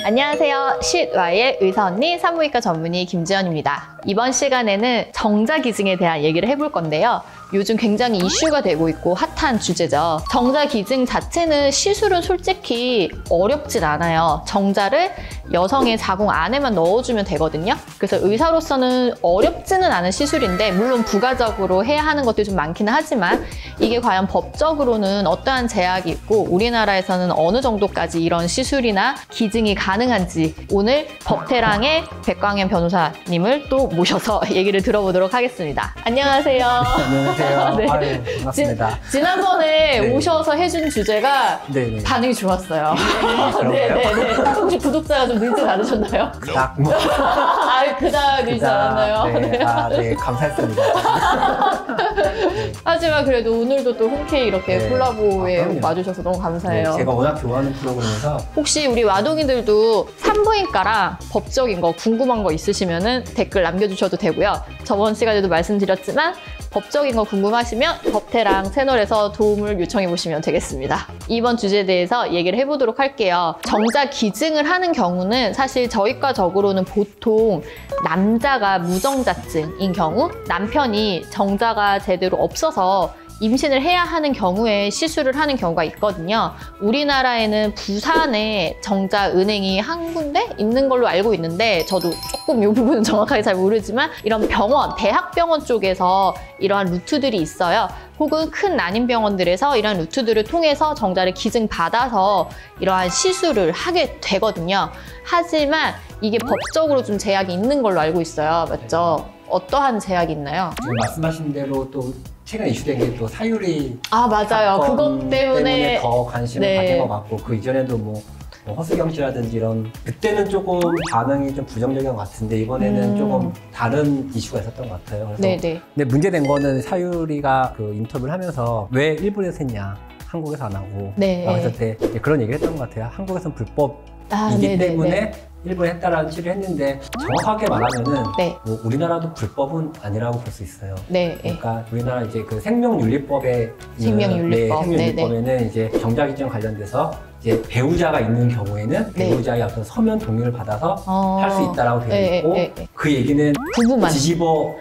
안녕하세요. 쉿와의 의사 언니 산부인과 전문의 김지연입니다. 이번 시간에는 정자기증에 대한 얘기를 해볼 건데요. 요즘 굉장히 이슈가 되고 있고 핫한 주제죠. 정자기증 자체는 시술은 솔직히 어렵진 않아요. 정자를 여성의 자궁 안에만 넣어주면 되거든요. 그래서 의사로서는 어렵지는 않은 시술인데 물론 부가적으로 해야 하는 것들이 좀 많기는 하지만 이게 과연 법적으로는 어떠한 제약이 있고 우리나라에서는 어느 정도까지 이런 시술이나 기증이 가능한지 오늘 법태랑의 백광현 변호사님을 또 모셔서 얘기를 들어보도록 하겠습니다. 안녕하세요. 안녕하세요. 네. 아유, 반갑습니다. 지난번에 네. 오셔서 해준 주제가 네네. 반응이 좋았어요. 그런가요? 네네네. 혹시 구독자가 좀 늘지 않으셨나요? 그닥 그닥 늘지 않았나요? 네. 네, 감사했습니다. 네. 하지만 그래도 오늘도 또 흔쾌히 이렇게 네. 콜라보에 그럼요. 와주셔서 너무 감사해요. 네, 제가 워낙 좋아하는 프로그램에서 혹시 우리 와동이들도 산부인과랑 법적인 거 궁금한 거 있으시면 댓글 남겨주셔도 되고요. 저번 시간에도 말씀드렸지만 법적인 거 궁금하시면 법태랑 채널에서 도움을 요청해 보시면 되겠습니다. 이번 주제에 대해서 얘기를 해보도록 할게요. 정자 기증을 하는 경우는 사실 저희과적으로는 보통 남자가 무정자증인 경우 남편이 정자가 제대로 없어서 임신을 해야 하는 경우에 시술을 하는 경우가 있거든요. 우리나라에는 부산에 정자은행이 한 군데 있는 걸로 알고 있는데 저도 조금 이 부분은 정확하게 잘 모르지만 이런 병원, 대학병원 쪽에서 이러한 루트들이 있어요. 혹은 큰 난임병원들에서 이런 루트들을 통해서 정자를 기증받아서 이러한 시술을 하게 되거든요. 하지만 이게 법적으로 좀 제약이 있는 걸로 알고 있어요. 맞죠? 어떠한 제약이 있나요? 지금 말씀하신 대로 또 최근에 이슈된 게 또 사유리 맞아요. 사건 그것 때문에 더 관심을 네. 가진 것 같고 그 이전에도 뭐 허수경 씨라든지 이런 그때는 조금 반응이 좀 부정적인 것 같은데 이번에는 조금 다른 이슈가 있었던 것 같아요. 그래서 네네. 근데 문제된 거는 사유리가 그 인터뷰를 하면서 왜 일본에서 했냐 한국에서 안 하고 네. 했을 때 그런 얘기를 했던 것 같아요. 한국에서는 불법이기 네네네. 때문에 일본에 했다라는 취지를 했는데 정확하게 말하면은 네. 뭐 우리나라도 불법은 아니라고 볼 수 있어요. 네. 그러니까 우리나라 이제 그 생명윤리법에 생명윤리법. 생명윤리법에는 이제 정자기증 관련돼서 이제 배우자가 있는 경우에는 네. 배우자의 어떤 서면 동의를 받아서 할 수 있다라고 되어 있고 그 얘기는 부부만 뒤집어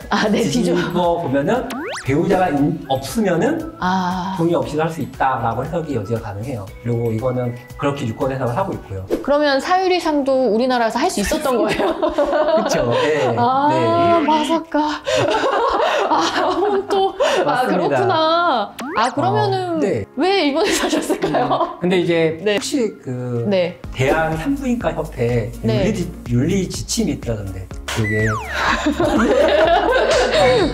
보면은 배우자가 없으면은 동의 없이도 할 수 있다라고 해석이 여지가 가능해요. 그리고 이거는 그렇게 유권 해석을 하고 있고요. 그러면 사유리상도 우리나라에서 할 수 있었던 거예요? 그렇죠. 네. 네. 마사카. 또. 맞습니다. 그렇구나. 그러면은 네. 왜 일본에서 하셨을까요? 근데 이제 네. 혹시 그 네. 대한 산부인과 협회 네. 윤리 지침이 있다던데 그게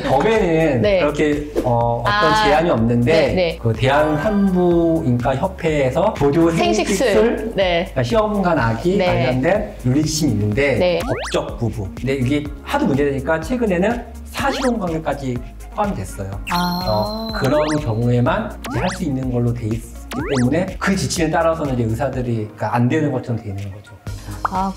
법에는 네. 그렇게 어떤 제한이 없는데 네. 그 대한 산부인과 협회에서 보조 생식술 네. 그러니까 시험관 아기 네. 관련된 윤리 지침이 있는데 네. 법적 부부 근데 이게 하도 문제되니까 최근에는 사실혼 관계까지 포함이 됐어요. 그런 경우에만 할 수 있는 걸로 돼 있기 때문에 그 지침에 따라서는 이제 의사들이 그러니까 안 되는 것처럼 돼 있는 거죠.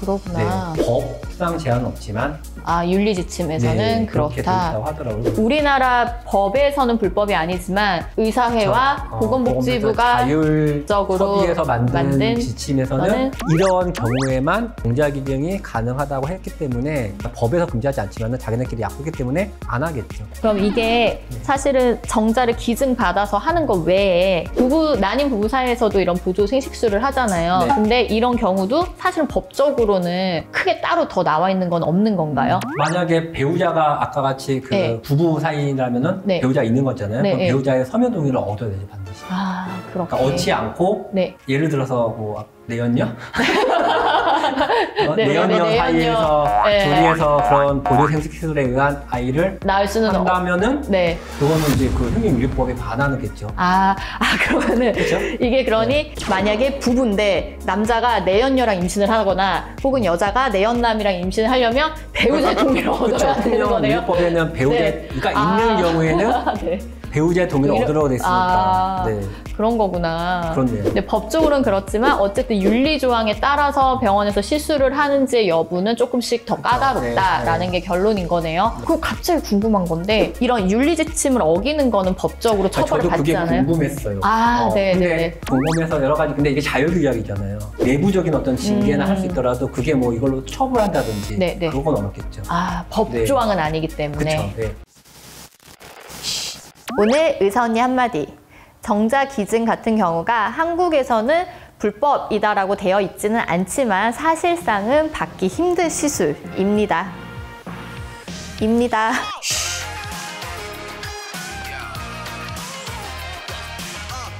그렇구나. 네, 법상 제한은 없지만 윤리 지침에서는 네, 그렇게 돼 그렇다. 있다고 하더라고요. 우리나라 법에서는 불법이 아니지만 의사회와 보건복지부가 자율적으로 협의해서 만든 지침에서는 저는 이런 경우에만 정자기증이 가능하다고 했기 때문에 법에서 금지하지 않지만 자기네끼리 약속했기 때문에 안 하겠죠. 그럼 이게 사실은 정자를 기증받아서 하는 것 외에 난임 부부 사이에서도 이런 보조 생식술을 하잖아요. 네. 근데 이런 경우도 사실은 법적으로는 크게 따로 더 나와 있는 건 없는 건가요? 만약에 배우자가 아까 같이 그 네. 부부 사이라면은 네. 배우자가 있는 거잖아요. 네, 그럼 네. 배우자의 서면 동의를 얻어야 되죠, 반드시. 그렇게. 그러니까 얻지 않고 네. 예를 들어서 뭐 내연녀? 네, 내연녀 네, 사이에서 네. 조리해서 그런 보조 생식술에 의한 아이를 낳을 수는 한다면은 네. 그거는 이제 그 생명윤리법에 반하겠죠. 그러면은 그렇죠? 이게 그러니 만약에 부부인데 남자가 내연녀랑 임신을 하거나 혹은 여자가 내연남이랑 임신을 하려면 배우자의 동의를 얻어야 되는 거네요. 생명윤리법에는 배우자가 네. 있는 경우에는 네. 배우자의 동의를 얻으라고 돼 있으니까. 네. 그런 거구나. 그렇네요. 근데 법적으로는 그렇지만 어쨌든 윤리조항에 따라서 병원에서 시술을 하는지의 여부는 조금씩 더 까다롭다라는 게 결론인 거네요. 그리고 갑자기 궁금한 건데 이런 윤리지침을 어기는 거는 법적으로 처벌을 받지 않아요? 저도 그게 궁금했어요. 네. 근데 궁금해서 여러 가지, 근데 이게 자율규약이잖아요. 내부적인 어떤 징계나 할 수 있더라도 그게 뭐 이걸로 처벌한다든지 그건 어렵겠죠. 법조항은 아니기 때문에. 그쵸, 네. 오늘 의사 언니 한마디. 정자기증 같은 경우가 한국에서는 불법이다라고 되어 있지는 않지만 사실상은 받기 힘든 시술입니다.